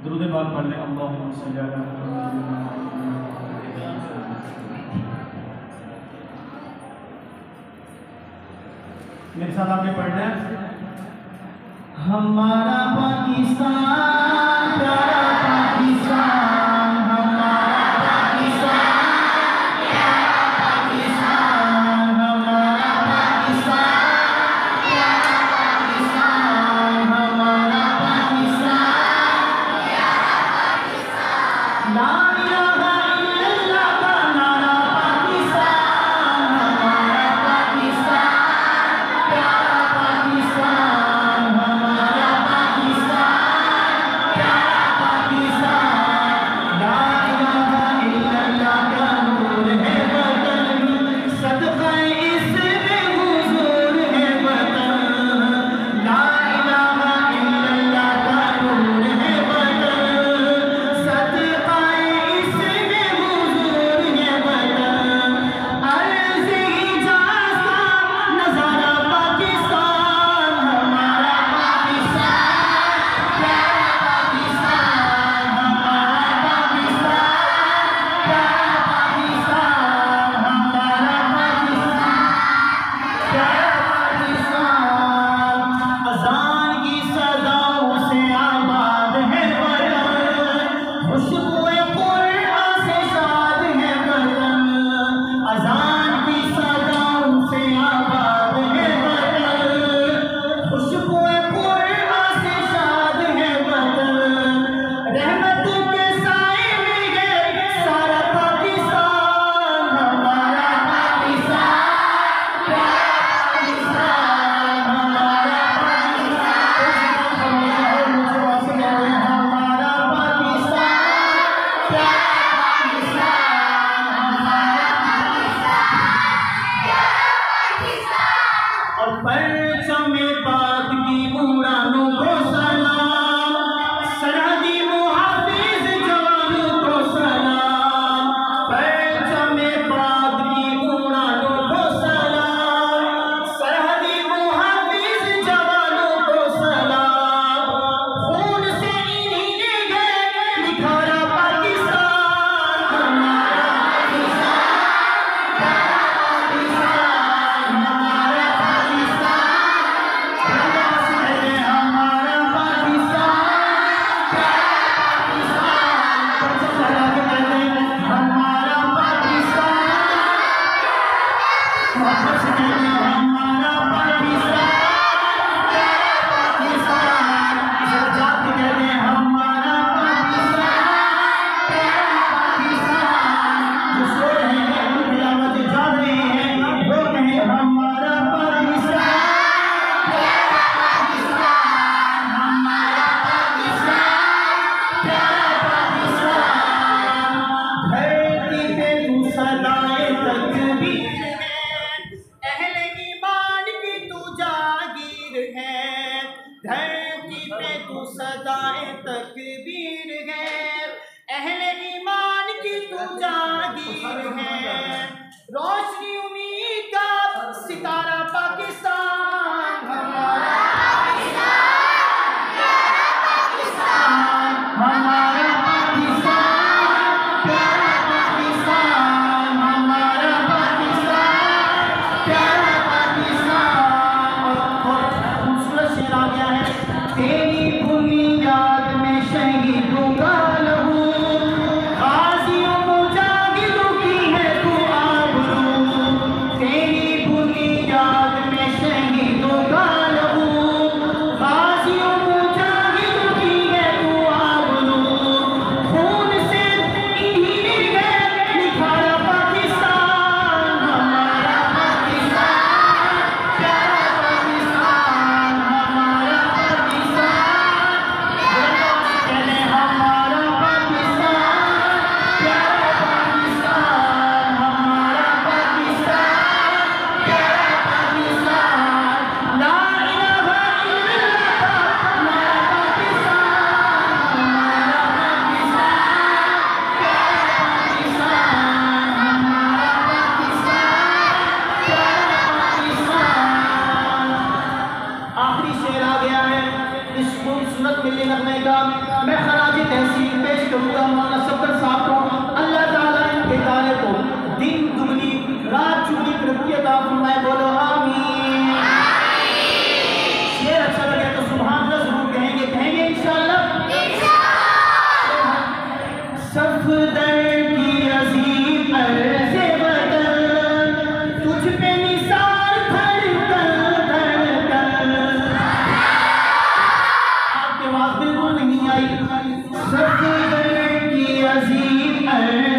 दुरूद पाक पढ़ लें। अल्लाहुम्मा सल्ली अला मेरे साथ आपने पढ़ना है। हमारा पाकिस्तान प्यारा पाकिस्तान, हमारा पाकिस्तान प्यारा पाकिस्तान, हमारा पाकिस्तान प्यारा पाकिस्तान, हमारा पाकिस्तान प्यारा पाकिस्तान। ला इलाहा इल्लल्लाह का नारा पाकिस्तान, हमारा पाकिस्तान प्यारा पाकिस्तान, हमारा पाकिस्तान प्यारा पाकिस्तान। ला इलाहा इल्लल्लाह का नूर है वतन, सदक़ा इसमें हुजूर है वतन। ला इलाहा इल्लल्लाह का नूर है वतन, सदक़ा इसमें हुजूर है वतन। अर्ज़ हिजाज़ का नज़ारा पाकिस्तान, हमारा पाकिस्तान प्यारा पाकिस्तान, हमारा पाकिस्तान प्यारा पाकिस्तान, हमारा पाकिस्तान प्यारा पाकिस्तान। अज़ान की सदाओं से आबाद है वतन, खुशबुए कुरान से शाद है वतन। अज़ान की सदाओं से आबाद है वतन, खुशबुए कुरान से शाद है वतन। रहमतों के साए में है सारा पाकिस्तान, हमारा पाकिस्तान प्यारा पाकिस्तान, हमारा पाकिस्तान। हमारा पाकिस्तान प्यारा पाकिस्तान। और परचम-ए पाक की उड़ानों को सलाम, सरहदी मुहाफिज जवानों को सलाम। परचम-ए पाक की उड़ानों को सलाम, सरहदी मुहाफिज जवानों को सलाम। खून से इन्हीं ने निखारा पाकिस्तान, हमारा पाकिस्तान प्यारा पाकिस्तान, हमारा पाकिस्तान। हमारा पाकिस्तान प्यारा पाकिस्तान, हमारा पाकिस्तान। वापस कहते हमारा पाकिस्तान प्यारा पाकिस्तान। सजाद कहते हमारा पाकिस्तान प्यारा पाकिस्तान। जो सो रहे हैं उनकी आवाज़ जाग रही है, वो कहे हमारा पाकिस्तान प्यारा पाकिस्तान, हमारा पाकिस्तान प्यारा पाकिस्तान। धरती पे तू सदाए तकबीर है, अहले ईमान की तू जागीर है। धरती पे तू सदाए तकबीर है, अहले ईमान की तू जागीर है। रोशनी उम्मीद का सितारा पाकिस्तान, हमारा पाकिस्तान प्यारा पाकिस्तान, हमारा पाकिस्तान प्यारा पाकिस्तान, हमारा पाकिस्तान प्यारा पाकिस्तान। और खूबसूरत शेर आ गया है। तेरी बुनियाद में शहीदों का लहू, गाजियों मुजाहिदों की है तू आबरू। तेरी बुनियाद में शहीदों का लहू, गाजियों मुजाहिदों की है तू आबरू। खून से इन्हीं ने निखारा पाकिस्तान, हमारा पाकिस्तान प्यारा पाकिस्तान, हमारा पाकिस्तान। कहते हमारा करूंगा मौलाना सफदर साहब को, अल्लाह ताला इनके इदारे को दिन दुगनी रात चुगनी तरक्की अता फरमाए। बोलो आमीन। शेर अच्छा लगे तो सुभान अल्लाह जरूर कहेंगे इंशाअल्लाह। सफदर की अजीम अर्ज़े वतन, तुझ पे निसार धड़कन धड़कन। आपकी आवाज बिल्कुल नहीं आई। सफदर की अजीम अर्ज़े